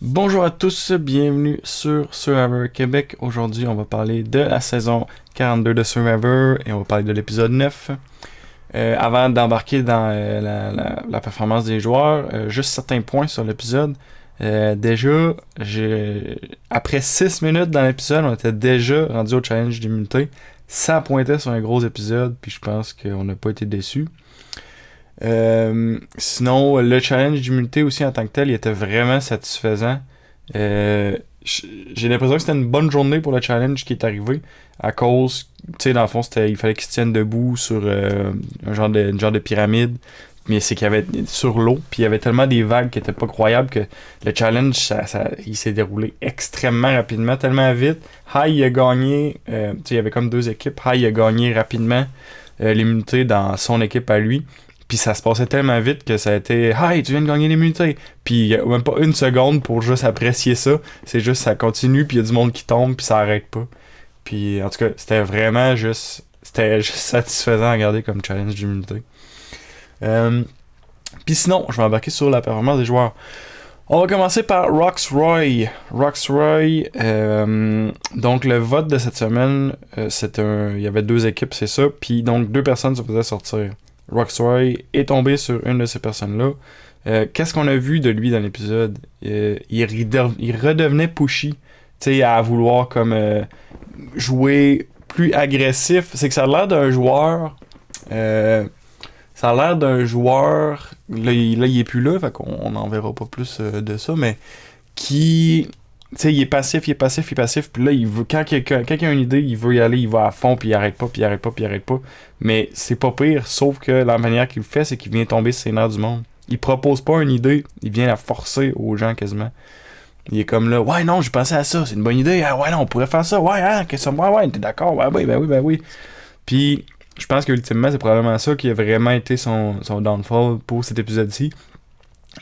Bonjour à tous, bienvenue sur Survivor Québec. Aujourd'hui, on va parler de la saison 42 de Survivor et on va parler de l'épisode 9. Avant d'embarquer dans la performance des joueurs, juste certains points sur l'épisode. Déjà, après 6 minutes dans l'épisode, on était déjà rendu au challenge d'immunité. Ça pointait sur un gros épisode, puis je pense qu'on n'a pas été déçus. Sinon, le challenge d'immunité aussi en tant que tel, il était vraiment satisfaisant. J'ai l'impression que c'était une bonne journée pour le challenge qui est arrivé à cause, tu sais, dans le fond, il fallait qu'ils se tiennent debout sur une genre de pyramide. Mais c'est qu'il y avait sur l'eau, puis il y avait tellement des vagues qui étaient pas croyables que le challenge, il s'est déroulé extrêmement rapidement, tellement vite. High il a gagné, tu sais, il y avait comme deux équipes. High a gagné rapidement l'immunité dans son équipe à lui. Puis ça se passait tellement vite que ça a été Hey, tu viens de gagner l'immunité. Puis il n'y a même pas une seconde pour juste apprécier ça. C'est juste ça continue, puis il y a du monde qui tombe, puis ça arrête pas. Puis en tout cas, c'était juste satisfaisant à regarder comme challenge d'immunité. Puis sinon, je vais embarquer sur la performance des joueurs. On va commencer par Roxroy. Roxroy, donc le vote de cette semaine, il y avait deux équipes, c'est ça. Puis donc deux personnes se faisaient sortir. Roxroy est tombé sur une de ces personnes-là. Qu'est-ce qu'on a vu de lui dans l'épisode? Il redevenait pushy, tu sais, à vouloir comme jouer plus agressif. C'est que ça a l'air d'un joueur. Ça a l'air d'un joueur. Là, il est plus là, fait qu'on n'en verra pas plus de ça, mais qui. Tu sais, il est passif. Puis là, il veut, quand il a une idée, il veut y aller, il va à fond, puis il arrête pas. Mais c'est pas pire, sauf que la manière qu'il le fait, c'est qu'il vient tomber sur les nerfs du monde. Il propose pas une idée, il vient la forcer aux gens quasiment. Il est comme là, ouais, non, j'ai pensé à ça, c'est une bonne idée. Ah, ouais, non, on pourrait faire ça. Ouais, hein, que ça, ouais, t'es d'accord? Ouais, ben oui. Puis, je pense qu'ultimement, c'est probablement ça qui a vraiment été son downfall pour cet épisode-ci.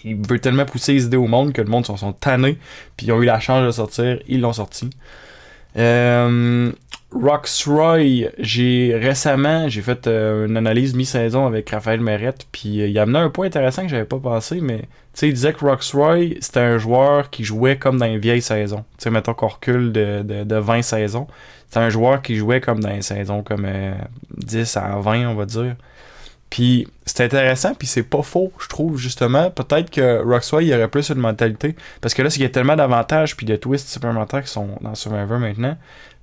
Il veut tellement pousser les idées au monde que le monde sont tannés, puis ils ont eu la chance de sortir, ils l'ont sorti. Roxroy, j'ai fait une analyse mi-saison avec Raphaël Merrette, puis il a amené un point intéressant que j'avais pas pensé, mais tu sais, il disait que Roxroy, c'était un joueur qui jouait comme dans les vieilles saisons. Tu sais, mettons qu'on recule de 20 saisons. C'est un joueur qui jouait comme dans les saisons comme 10 à 20, on va dire. Puis c'est intéressant, puis c'est pas faux, je trouve, justement. Peut-être que Roxroy, il aurait plus une mentalité. Parce que là, il y a tellement d'avantages puis de twists supplémentaires qui sont dans Survivor maintenant.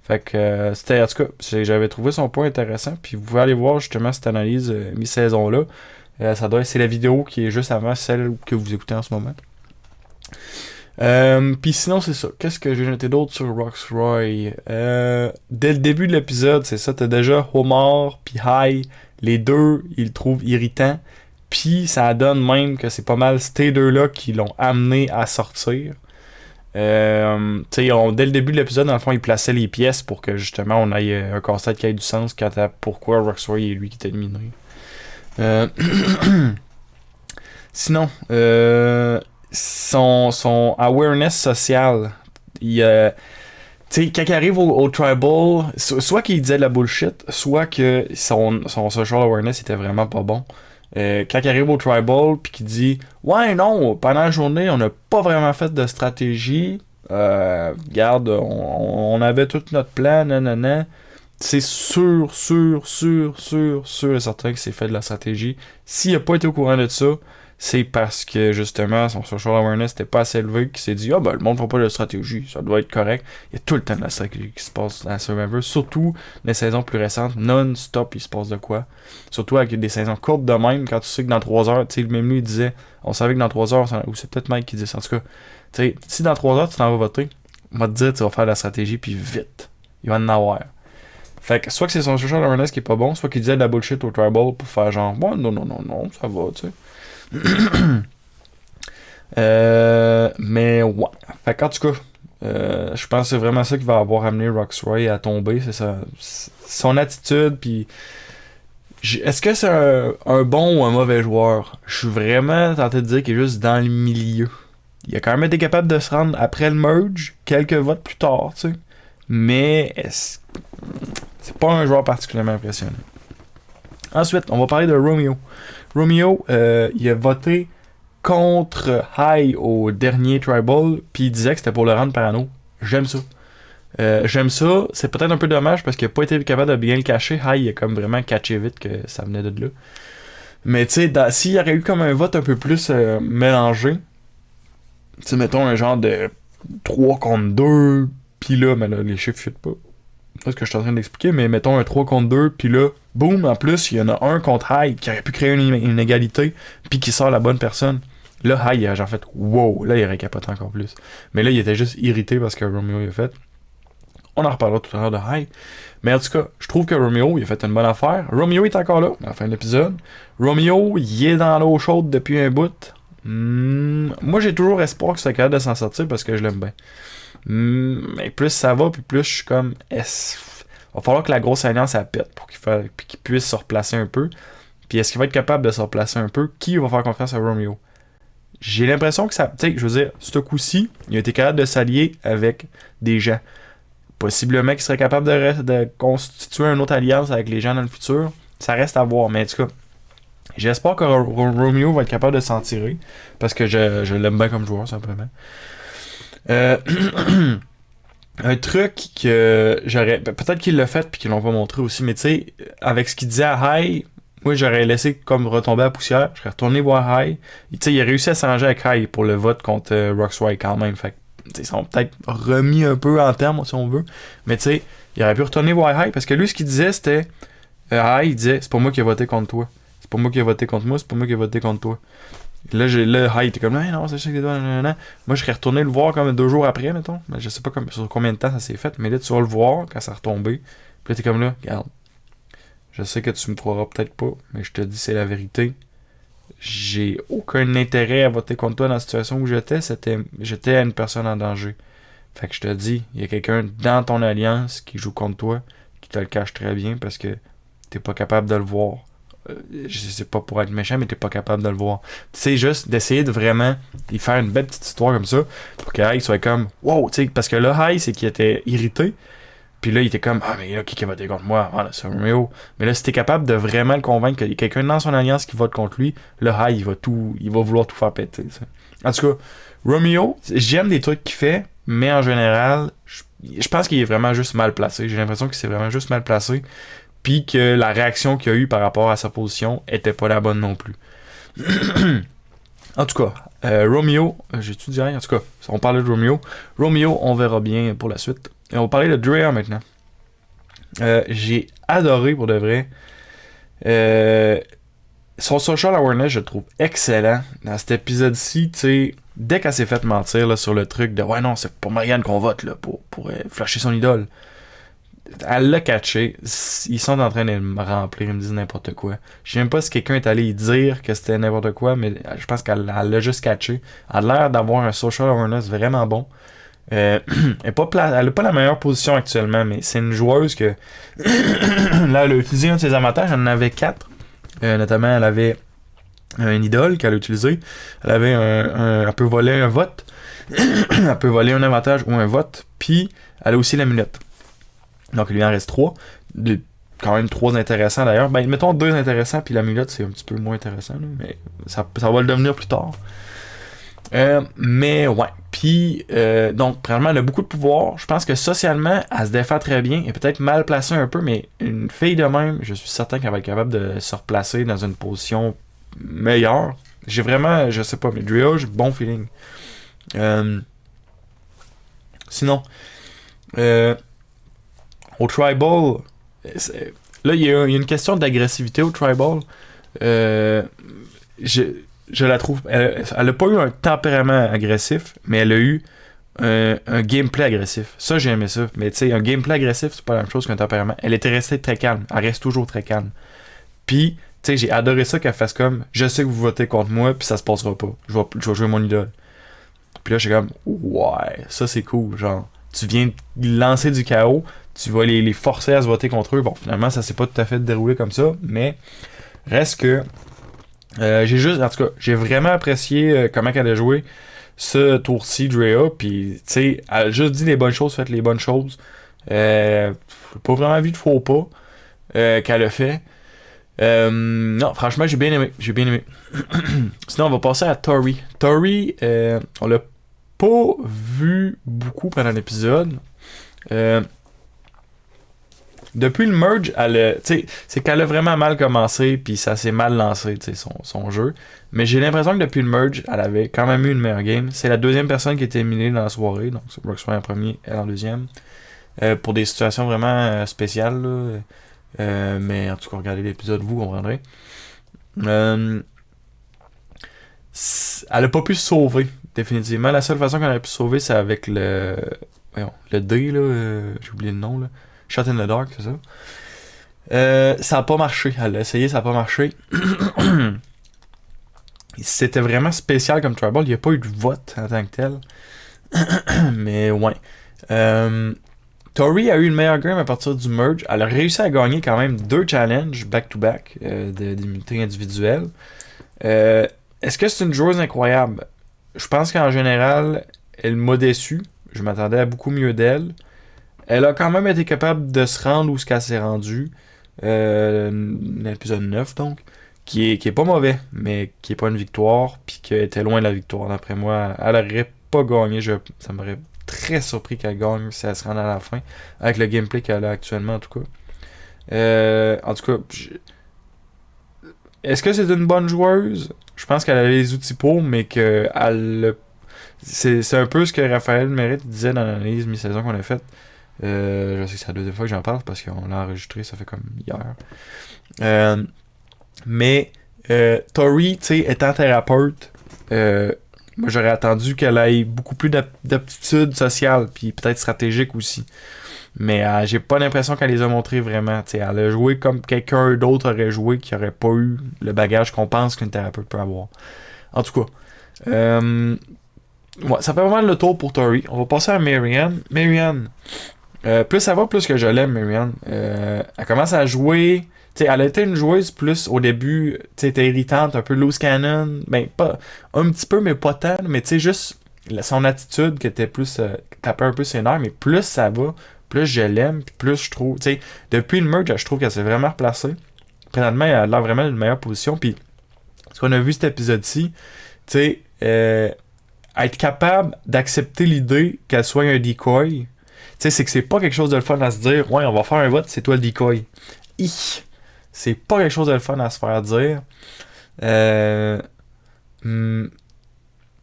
Fait que c'était, en tout cas, j'avais trouvé son point intéressant. Puis vous pouvez aller voir justement cette analyse mi-saison-là. C'est la vidéo qui est juste avant celle que vous écoutez en ce moment. Puis sinon, c'est ça. Qu'est-ce que j'ai noté d'autre sur Roxroy? Dès le début de l'épisode, c'est ça, t'as déjà Homer puis High. Les deux, ils le trouvent irritant. Puis ça donne même que c'est pas mal ces deux-là qui l'ont amené à sortir. Dès le début de l'épisode, dans le fond, ils plaçaient les pièces pour que justement on ait un casse-tête qui ait du sens quant à pourquoi Roxroy est lui qui est éliminé. Sinon, son awareness social, tu sais, quand il arrive au tribal, soit qu'il disait de la bullshit, soit que son social awareness était vraiment pas bon. Quand il arrive au tribal, puis qu'il dit ouais, non, pendant la journée, on n'a pas vraiment fait de stratégie. Regarde, on avait tout notre plan, nanana. C'est sûr et certain que c'est fait de la stratégie. S'il a pas été au courant de ça, c'est parce que justement son social awareness n'était pas assez élevé qu'il s'est dit ah ben le monde ne fait pas de stratégie, ça doit être correct. Il y a tout le temps de la stratégie qui se passe à Survivor, surtout les saisons plus récentes, non-stop il se passe de quoi. Surtout avec des saisons courtes de même, quand tu sais que dans 3 heures, tu sais, même lui il disait, on savait que dans 3 heures, ou c'est peut-être Mike qui disait ça, en tout cas, tu sais, si dans 3 heures tu t'en vas voter, on va te dire tu vas faire de la stratégie puis vite, il va en avoir. Fait que soit que c'est son social awareness qui est pas bon, soit qu'il disait de la bullshit au tribal pour faire genre bon non, ça va, tu sais. Mais ouais. Fait qu'en tout cas, je pense que c'est vraiment ça qui va avoir amené Roxroy à tomber. C'est ça. Son attitude, puis. Est-ce que c'est un bon ou un mauvais joueur? Je suis vraiment tenté de dire qu'il est juste dans le milieu. Il a quand même été capable de se rendre après le merge, quelques votes plus tard, tu sais. Mais c'est pas un joueur particulièrement impressionnant. Ensuite, on va parler de Romeo. Romeo, il a voté contre High au dernier Tribal, puis il disait que c'était pour le rendre parano. J'aime ça. J'aime ça. C'est peut-être un peu dommage parce qu'il n'a pas été capable de bien le cacher. High, il a comme vraiment catché vite que ça venait de là. Mais tu sais, s'il y aurait eu comme un vote un peu plus mélangé, tu sais, mettons un genre de 3 contre 2, pis là, mais là, les chiffres fuitent pas. C'est ce que je suis en train d'expliquer, mais mettons un 3 contre 2, pis là, boum, en plus, il y en a un contre High qui aurait pu créer une égalité, puis qui sort la bonne personne. Là, High, il a genre fait wow, là, il aurait capoté encore plus. Mais là, il était juste irrité parce que Romeo il a fait. On en reparlera tout à l'heure de High. Mais en tout cas, je trouve que Romeo, il a fait une bonne affaire. Romeo est encore là, à la fin de l'épisode. Romeo, il est dans l'eau chaude depuis un bout. Moi, j'ai toujours espoir que c'est capable de s'en sortir parce que je l'aime bien. Mais plus ça va, puis plus je suis comme... Va falloir que la grosse alliance, elle pète pour qu'il puisse se replacer un peu. Puis est-ce qu'il va être capable de se replacer un peu? Qui va faire confiance à Romeo? J'ai l'impression que ça... Tu sais, je veux dire, ce coup-ci, il a été capable de s'allier avec des gens. Possiblement qu'il serait capable de constituer une autre alliance avec les gens dans le futur. Ça reste à voir, mais en tout cas, j'espère que Romeo va être capable de s'en tirer. Parce que je l'aime bien comme joueur, simplement. Un truc que j'aurais... Peut-être qu'ils l'ont fait puis qu'ils l'ont pas montré aussi, mais tu sais, avec ce qu'il disait à High, moi j'aurais laissé comme retomber à la poussière. Je serais retourné voir High. Tu sais, il a réussi à s'arranger avec High pour le vote contre Rocksroy quand même. Fait ils sont peut-être remis un peu en termes si on veut. Mais tu sais, il aurait pu retourner voir High parce que lui, ce qu'il disait, c'était... High, il disait, c'est pas moi qui ai voté contre toi. C'est pas moi qui ai voté contre moi, c'est pas moi qui ai voté contre toi. Là, High était comme, non, c'est juste que toi, non. Moi, je serais retourné le voir comme 2 jours après, mettons. Mais je sais pas sur combien de temps ça s'est fait, mais là, tu vas le voir quand ça a retombé. Puis là, t'es comme là, regarde. Je sais que tu me croiras peut-être pas, mais je te dis, c'est la vérité. J'ai aucun intérêt à voter contre toi dans la situation où j'étais. J'étais une personne en danger. Fait que je te dis, il y a quelqu'un dans ton alliance qui joue contre toi, qui te le cache très bien parce que t'es pas capable de le voir. Je sais pas pour être méchant, mais t'es pas capable de le voir. Tu sais, juste d'essayer de vraiment y faire une belle petite histoire comme ça pour que High soit comme wow, tu sais, parce que là, High, c'est qu'il était irrité. Puis là, il était comme mais là, qui va voter contre moi? Ah, là, c'est Romeo. Mais là, si t'es capable de vraiment le convaincre qu'il y a quelqu'un dans son alliance qui vote contre lui, là, High, il va vouloir tout faire péter. Ça. En tout cas, Romeo, j'aime des trucs qu'il fait, mais en général, je pense qu'il est vraiment juste mal placé. J'ai l'impression qu'il s'est vraiment juste mal placé. Puis que la réaction qu'il a eue par rapport à sa position était pas la bonne non plus. En tout cas, Romeo, j'ai-tu dit rien? En tout cas, on parlait de Romeo. Romeo, on verra bien pour la suite. Et on va parler de Drea maintenant. J'ai adoré pour de vrai. Son social awareness, je le trouve excellent. Dans cet épisode-ci, tu sais, dès qu'elle s'est fait mentir là, sur le truc de ouais, non, c'est pour Marianne qu'on vote là, pour flasher son idole. Elle l'a catché. Ils sont en train de me remplir, ils me disent n'importe quoi. Je sais même pas si quelqu'un est allé dire que c'était n'importe quoi, mais je pense qu'elle l'a juste catché. Elle a l'air d'avoir un social awareness vraiment bon. Elle a pas la meilleure position actuellement, mais c'est une joueuse que là, elle a utilisé un de ses avantages. Elle en avait 4. Notamment, elle avait un idole qu'elle a utilisé. Elle avait elle peut voler un vote. Elle peut voler un avantage ou un vote. Puis, elle a aussi l'amulette. Donc, il lui en reste 3. Quand même 3 intéressants d'ailleurs. Ben, mettons 2 intéressants, puis l'amulette, c'est un petit peu moins intéressant. Là, mais ça va le devenir plus tard. Mais ouais. Puis, donc, probablement, elle a beaucoup de pouvoir. Je pense que socialement, elle se défend très bien. Elle est peut-être mal placée un peu, mais une fille de même, je suis certain qu'elle va être capable de se replacer dans une position meilleure. J'ai vraiment, je sais pas, mais Drea, j'ai bon feeling. Sinon, au Tribal, là, il y a une question d'agressivité au Tribal. Je la trouve... Elle a pas eu un tempérament agressif, mais elle a eu un gameplay agressif. Ça, j'ai aimé ça. Mais tu sais, un gameplay agressif, c'est pas la même chose qu'un tempérament. Elle était restée très calme. Elle reste toujours très calme. Puis, tu sais, j'ai adoré ça qu'elle fasse comme je sais que vous votez contre moi, puis ça se passera pas. Je vais jouer mon idole. Puis là, je suis comme ouais, ça c'est cool. Genre, tu viens de lancer du chaos, tu vas les forcer à se voter contre eux. Bon, finalement, ça s'est pas tout à fait déroulé comme ça, mais reste que en tout cas, j'ai vraiment apprécié comment elle a joué ce tour-ci, Drea, puis tu sais, elle a juste dit les bonnes choses, faites les bonnes choses. J'ai pas vraiment vu de faux pas qu'elle a fait. Non, franchement, j'ai bien aimé. J'ai bien aimé. Sinon, on va passer à Tori. Tori, on l'a pas vu beaucoup pendant l'épisode. Depuis le merge, c'est qu'elle a vraiment mal commencé, puis ça s'est mal lancé, son jeu. Mais j'ai l'impression que depuis le merge, elle avait quand même eu une meilleure game. C'est la deuxième personne qui a été éliminée dans la soirée, donc c'est Roxanne en premier, elle en deuxième. Pour des situations vraiment spéciales, là. Mais en tout cas, regardez l'épisode, vous comprendrez. Elle a pas pu se sauver, définitivement. La seule façon qu'elle a pu se sauver, c'est avec le D, là. J'ai oublié le nom, là. Shot in the Dark, c'est ça. Ça a pas marché. Elle a essayé, ça a pas marché. C'était vraiment spécial comme Tribal. Il n'y a pas eu de vote en tant que tel. Mais ouais. Tori a eu une meilleure game à partir du merge. Elle a réussi à gagner quand même 2 challenges back-to-back d'immunité individuelle. Est-ce que c'est une joueuse incroyable? Je pense qu'en général, elle m'a déçu. Je m'attendais à beaucoup mieux d'elle. Elle a quand même été capable de se rendre où ce qu'elle s'est rendue. L'épisode 9, donc. Qui est pas mauvais, mais qui est pas une victoire. Puis qui était loin de la victoire, d'après moi. Elle aurait pas gagné. Ça m'aurait très surpris qu'elle gagne si elle se rend à la fin. Avec le gameplay qu'elle a actuellement, en tout cas. En tout cas, est-ce que c'est une bonne joueuse? Je pense qu'elle a les outils pour, mais que c'est un peu ce que Raphaël Mérite disait dans l'analyse mi-saison qu'on a faite. Je sais que c'est la deuxième fois que j'en parle parce qu'on l'a enregistré, ça fait comme hier. Mais Tori, tu sais, étant thérapeute, moi j'aurais attendu qu'elle ait beaucoup plus d'aptitudes sociales, puis peut-être stratégiques aussi. Mais j'ai pas l'impression qu'elle les a montrées vraiment. T'sais, elle a joué comme quelqu'un d'autre aurait joué qui aurait pas eu le bagage qu'on pense qu'une thérapeute peut avoir. En tout cas, ouais, ça fait pas mal le tour pour Tori. On va passer à Marianne. Marianne, plus ça va, plus que je l'aime, Marianne. Elle commence à jouer. T'sais, elle a été une joueuse plus au début, t'sais, était irritante, un peu loose cannon. Ben, pas un petit peu, mais pas tant. Mais tu sais, juste son attitude qui était plus. Tapait un peu ses nerfs, mais plus ça va, plus je l'aime, puis plus je trouve. Tu sais, depuis le merge, je trouve qu'elle s'est vraiment replacée. Présentement, elle a l'air vraiment d'une meilleure position. Puis, ce qu'on a vu cet épisode-ci, tu sais, être capable d'accepter l'idée qu'elle soit un decoy. Tu sais, c'est que c'est pas quelque chose de le fun à se dire, ouais, on va faire un vote, c'est toi le decoy. C'est pas quelque chose de le fun à se faire dire.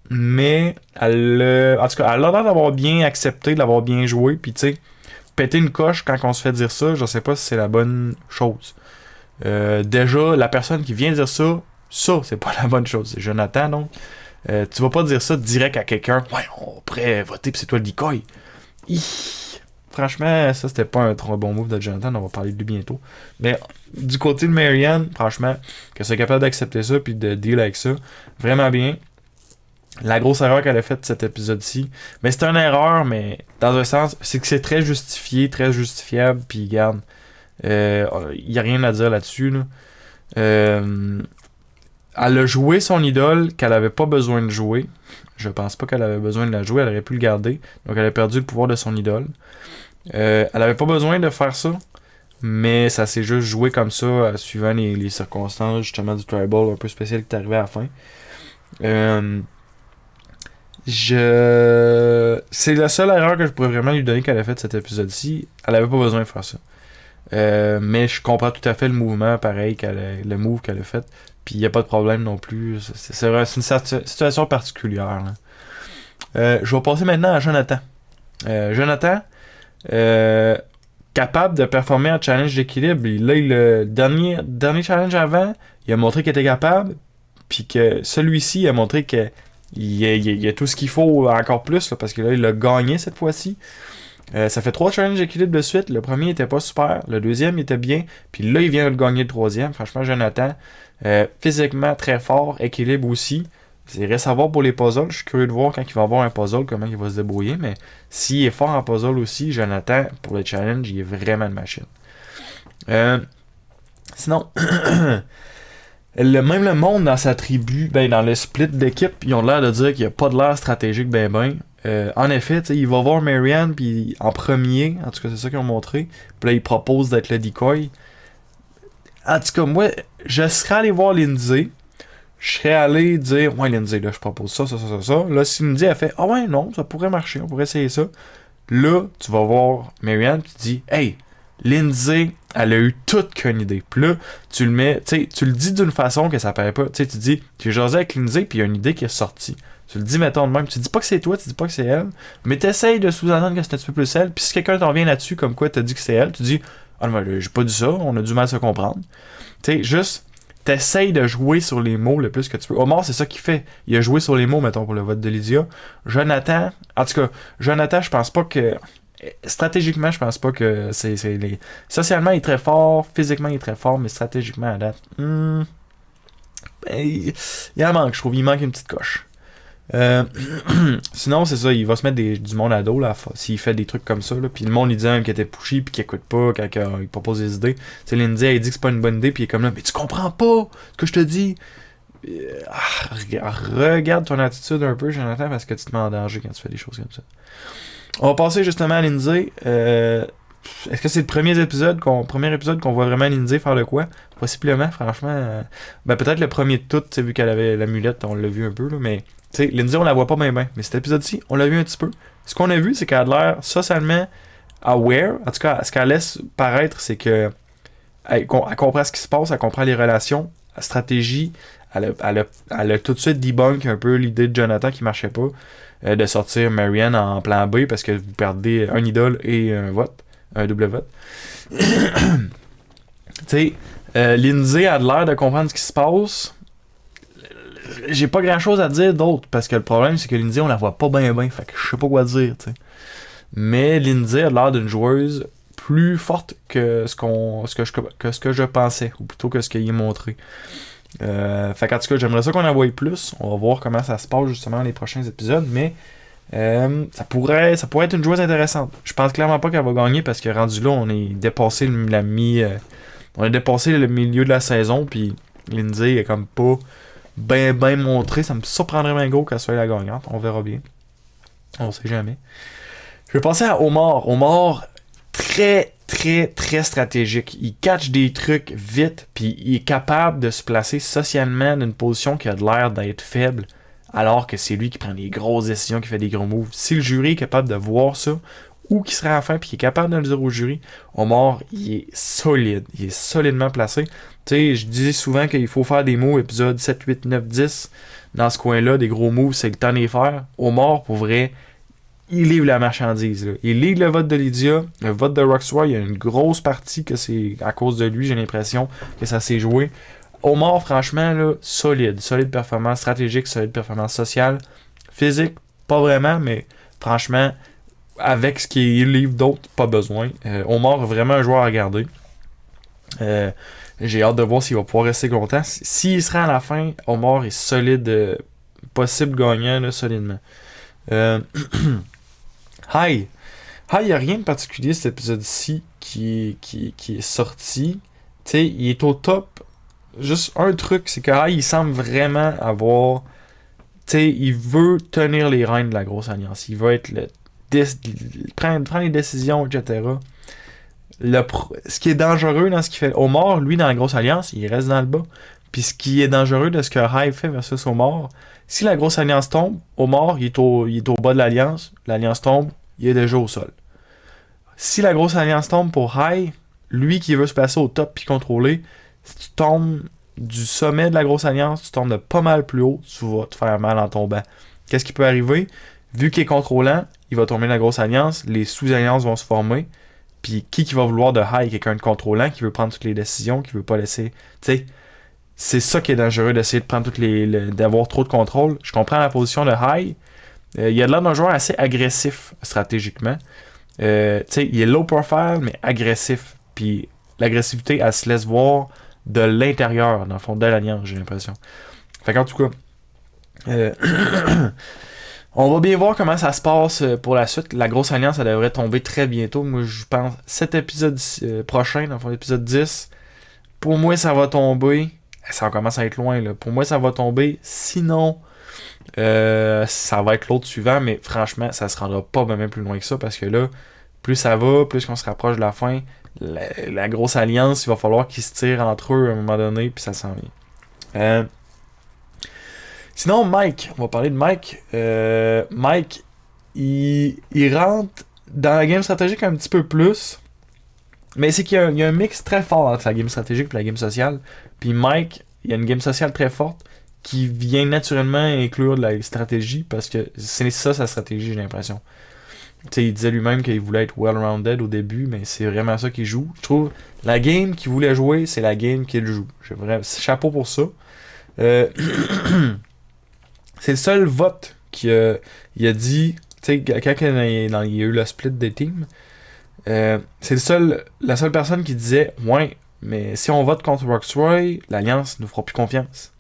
Mais en tout cas, elle a l'air d'avoir bien accepté, de l'avoir bien joué. Puis tu sais, péter une coche quand on se fait dire ça, je sais pas si c'est la bonne chose. Déjà, la personne qui vient dire ça, c'est pas la bonne chose. C'est Jonathan, donc. Tu vas pas dire ça direct à quelqu'un. Ouais, on pourrait voter pis c'est toi le decoy. Franchement, ça c'était pas un trop bon move de Jonathan, on va parler de lui bientôt. Mais du côté de Marianne, franchement, que c'est capable d'accepter ça puis de deal avec ça, vraiment bien. La grosse erreur qu'elle a faite cet épisode-ci, mais c'est une erreur, mais dans un sens, c'est que c'est très justifié, très justifiable, puis regarde, il n'y a rien à dire là-dessus. Là. Elle a joué son idole qu'elle avait pas besoin de jouer. Je pense pas qu'elle avait besoin de la jouer, elle aurait pu le garder. Donc elle a perdu le pouvoir de son idole. Elle avait pas besoin de faire ça, mais ça s'est juste joué comme ça, suivant les circonstances justement du tribal un peu spécial qui est arrivé à la fin. C'est la seule erreur que je pourrais vraiment lui donner qu'elle a fait cet épisode-ci. Elle avait pas besoin de faire ça. Mais je comprends tout à fait le mouvement pareil, le move qu'elle a fait. Puis il n'y a pas de problème non plus. C'est une situation particulière. Je vais passer maintenant à Jonathan. Jonathan, capable de performer en challenge d'équilibre. Là, le dernier challenge avant, il a montré qu'il était capable. Puis que celui-ci a montré qu'il y a tout ce qu'il faut encore plus. Là, parce que là, il a gagné cette fois-ci. Ça fait 3 challenges d'équilibre de suite. Le premier était pas super. Le deuxième il était bien. Puis là, il vient de gagner le troisième. Franchement, Jonathan, physiquement très fort. Équilibre aussi. Il reste à voir pour les puzzles. Je suis curieux de voir quand il va avoir un puzzle, comment il va se débrouiller. Mais s'il est fort en puzzle aussi, Jonathan, pour le challenge, il est vraiment une machine. Sinon, même le monde dans sa tribu, dans le split d'équipe, ils ont l'air de dire qu'il n'y a pas de l'air stratégique en effet, il va voir Marianne puis en premier, en tout cas c'est ça qu'ils ont montré, puis là il propose d'être le decoy. En tout cas, moi, je serais allé voir Lindsay. Je serais allé dire, ouais, Lindsay, là, je propose ça, ça, ça, ça, ça. Là, si Lindsay a fait, ah ouais, non, ça pourrait marcher, on pourrait essayer ça. Là, tu vas voir Marianne, tu te dis, hey, Lindsay, elle a eu toute qu'une idée. Puis là, tu le mets, tu sais, tu le dis d'une façon que ça paraît pas. Tu sais, tu dis, j'ai jasé avec Lindsay, puis il y a une idée qui est sortie. Tu le dis, mettons de même. Tu dis pas que c'est toi, tu dis pas que c'est elle, mais t'essayes de sous-entendre que c'est un petit peu plus elle. Puis si quelqu'un t'en vient là-dessus, comme quoi t'as dit que c'est elle, tu dis, ah non, j'ai pas dit ça, on a du mal à se comprendre. Tu sais, juste, t'essayes de jouer sur les mots le plus que tu peux. Omar, c'est ça qu'il fait. Il a joué sur les mots, mettons, pour le vote de Lydia. Jonathan, en tout cas, Jonathan, je pense pas que. Stratégiquement, je pense pas que c'est les. Socialement, il est très fort, physiquement, il est très fort, mais stratégiquement, à date, il en manque, je trouve. Il manque une petite coche. Sinon, c'est ça, il va se mettre du monde à dos là, s'il fait des trucs comme ça. Là, puis le monde, il dit qu'il était pushy, puis qu'il écoute pas quand il propose des idées. C'est Lindsay, elle dit que c'est pas une bonne idée, puis il est comme là, mais tu comprends pas ce que je te dis. Regarde ton attitude un peu, Jonathan, parce que tu te mets en danger quand tu fais des choses comme ça. On va passer justement à Lindsay. Est-ce que c'est le premier épisode qu'on voit vraiment Lindsay faire de quoi? Possiblement, franchement. Ben peut-être le premier de tout, vu qu'elle avait l'amulette, on l'a vu un peu, là, mais tu sais, Lindsay, on la voit pas bien. Mais cet épisode-ci, on l'a vu un petit peu. Ce qu'on a vu, c'est qu'elle a l'air socialement aware. En tout cas, ce qu'elle laisse paraître, c'est que elle comprend ce qui se passe, elle comprend les relations, la stratégie. Elle a tout de suite debunk un peu l'idée de Jonathan qui marchait pas, de sortir Marianne en plan B parce que vous perdez un idole et un vote, un double vote. Tu sais, Lindsay a l'air de comprendre ce qui se passe. J'ai pas grand chose à dire d'autre parce que le problème c'est que Lindsay on la voit pas bien, fait que je sais pas quoi dire, tu sais. Mais Lindsay a l'air d'une joueuse plus forte que ce que je pensais, ou plutôt que ce qu'il est montré. Fait qu'en tout cas, j'aimerais ça qu'on en voie plus. On va voir comment ça se passe justement dans les prochains épisodes, mais ça pourrait être une joueuse intéressante. Je pense clairement pas qu'elle va gagner parce que rendu là, on est dépassé on a dépassé le milieu de la saison, puis Lindsay est comme pas ben montré. Ça me surprendrait bien gros qu'elle soit la gagnante. On verra bien. On sait jamais. Je vais passer à Omar. Omar, très stratégique. Il catch des trucs vite, puis il est capable de se placer socialement dans une position qui a l'air d'être faible, alors que c'est lui qui prend des grosses décisions, qui fait des gros moves. Si le jury est capable de voir ça, ou qui serait à la fin, puis qui est capable de le dire au jury, Omar, il est solide. Il est solidement placé. Tu sais, je disais souvent qu'il faut faire des moves, épisode 7, 8, 9, 10, dans ce coin-là, des gros moves, c'est le temps de les faire. Omar, pour vrai, il livre la marchandise. Là. Il livre le vote de Lydia, le vote de Rocksroy. Il y a une grosse partie que c'est à cause de lui, j'ai l'impression que ça s'est joué. Omar, franchement, là, solide performance stratégique, solide performance sociale. Physique, pas vraiment, mais franchement, avec ce qu'il livre d'autres, pas besoin. Omar est vraiment un joueur à garder. J'ai hâte de voir s'il va pouvoir rester longtemps. S'il sera à la fin, Omar est solide, possible gagnant, là, solidement. Hi, il n'y a rien de particulier cet épisode-ci qui est sorti. Tu sais, il est au top. Juste un truc, c'est que Hi, il semble vraiment avoir. Tu sais, il veut tenir les rênes de la grosse alliance. Il veut être prendre les décisions, etc. Ce qui est dangereux dans ce qu'il fait. Omar, lui, dans la grosse alliance, il reste dans le bas. Puis ce qui est dangereux de ce que Hive fait versus Omar, si la grosse alliance tombe, Omar, il est au bas de l'alliance tombe, il est déjà au sol. Si la grosse alliance tombe pour Hive, lui qui veut se placer au top puis contrôler, si tu tombes du sommet de la grosse alliance, tu tombes de pas mal plus haut, tu vas te faire mal en tombant. Qu'est-ce qui peut arriver? Vu qu'il est contrôlant, il va tomber de la grosse alliance, les sous-alliances vont se former, puis qui va vouloir de Hive? Quelqu'un de contrôlant, qui veut prendre toutes les décisions, qui veut pas laisser... Tu sais, c'est ça qui est dangereux, d'essayer de prendre d'avoir trop de contrôle. Je comprends la position de High. Il a l'air d'un joueur assez agressif stratégiquement. Tu sais, il est low profile, mais agressif. Puis l'agressivité, elle se laisse voir de l'intérieur, dans le fond, de l'alliance, j'ai l'impression. Fait qu'en tout cas, on va bien voir comment ça se passe pour la suite. La grosse alliance, elle devrait tomber très bientôt. Moi, je pense, cet épisode prochain, dans le fond, l'épisode 10, pour moi, ça va tomber. Ça commence à être loin, là. Pour moi, ça va tomber. Sinon, ça va être l'autre suivant, mais franchement, ça se rendra pas même plus loin que ça, parce que là, plus ça va, plus qu'on se rapproche de la fin, la grosse alliance, il va falloir qu'ils se tirent entre eux à un moment donné, puis ça s'en vient. Sinon, Mike, on va parler de Mike. Mike, il rentre dans la game stratégique un petit peu plus, mais c'est qu'il y a un mix très fort entre la game stratégique et la game sociale. Puis Mike, il y a une game sociale très forte qui vient naturellement inclure de la stratégie, parce que c'est ça sa stratégie, j'ai l'impression. T'sais, il disait lui-même qu'il voulait être well-rounded au début, mais c'est vraiment ça qu'il joue. Je trouve la game qu'il voulait jouer, c'est la game qu'il joue. Chapeau pour ça. C'est le seul vote qu'il a dit, tu sais, quand il y a eu le split des teams, c'est la seule personne qui disait ouais, mais si on vote contre Rocksroy, l'Alliance ne nous fera plus confiance.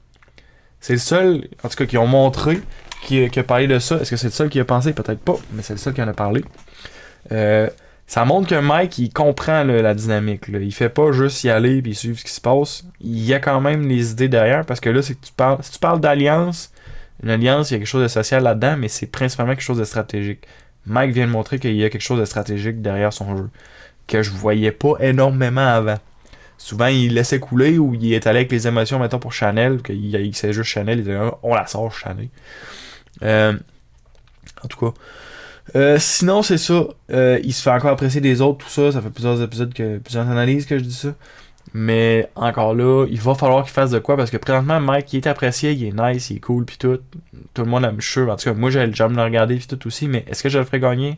C'est le seul, en tout cas, qui ont montré qui a parlé de ça. Est-ce que c'est le seul qui a pensé? Peut-être pas, mais c'est le seul qui en a parlé. Ça montre que Mike, il comprend la dynamique. Là. Il fait pas juste y aller et suivre ce qui se passe. Il y a quand même les idées derrière, parce que là, c'est que si tu parles d'alliance, une alliance, il y a quelque chose de social là-dedans, mais c'est principalement quelque chose de stratégique. Mike vient de montrer qu'il y a quelque chose de stratégique derrière son jeu, que je voyais pas énormément avant. Souvent, il laissait couler ou il est allé avec les émotions, mettons, pour Chanel, qu'il sait juste Chanel, il disait « on la sort, Chanel ». En tout cas. Sinon, c'est ça. Il se fait encore apprécier des autres, tout ça. Ça fait plusieurs épisodes, plusieurs analyses que je dis ça. Mais encore là, il va falloir qu'il fasse de quoi, parce que présentement, Mike, il est apprécié, il est nice, il est cool, pis tout. Tout le monde aime sûr. En tout cas, moi, j'aime le regarder, pis tout aussi. Mais est-ce que je le ferais gagner?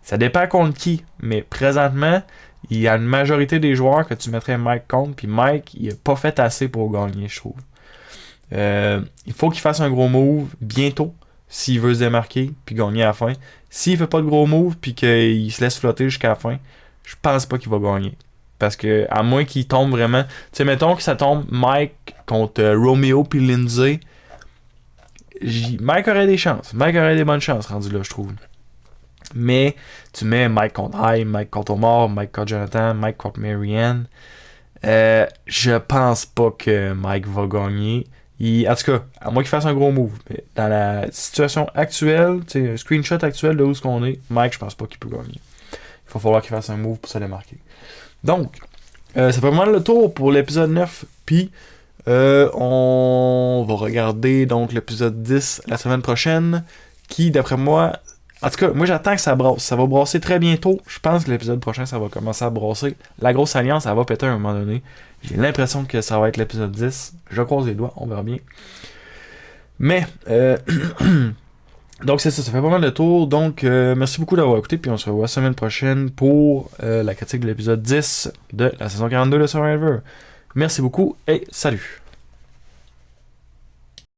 Ça dépend contre qui. Mais présentement, il y a une majorité des joueurs que tu mettrais Mike contre, puis Mike, il a pas fait assez pour gagner, je trouve. Il faut qu'il fasse un gros move bientôt s'il veut se démarquer puis gagner à la fin. S'il fait pas de gros move puis qu'il se laisse flotter jusqu'à la fin, je pense pas qu'il va gagner. Parce que à moins qu'il tombe vraiment, tu sais, mettons que ça tombe Mike contre Romeo puis Lindsay, Mike aurait des chances. Mike aurait des bonnes chances rendu là, je trouve. Mais tu mets Mike contre High, Mike contre Omar, Mike contre Jonathan, Mike contre Marianne. Je pense pas que Mike va gagner. En tout cas, à moins qu'il fasse un gros move. Mais dans la situation actuelle, tu sais, un screenshot actuel de où est-ce qu'on est, Mike, je pense pas qu'il peut gagner. Il va falloir qu'il fasse un move pour se démarquer. Donc, ça fait vraiment le tour pour l'épisode 9. Puis, on va regarder donc l'épisode 10 la semaine prochaine. Qui, d'après moi... En tout cas, moi j'attends que ça brasse. Ça va brasser très bientôt. Je pense que l'épisode prochain, ça va commencer à brasser. La grosse alliance, ça va péter à un moment donné. J'ai l'impression que ça va être l'épisode 10. Je croise les doigts, on verra bien. Mais, donc c'est ça, ça fait pas mal de tour. Donc, merci beaucoup d'avoir écouté. Puis on se revoit la semaine prochaine pour la critique de l'épisode 10 de la saison 42 de Survivor. Merci beaucoup et salut!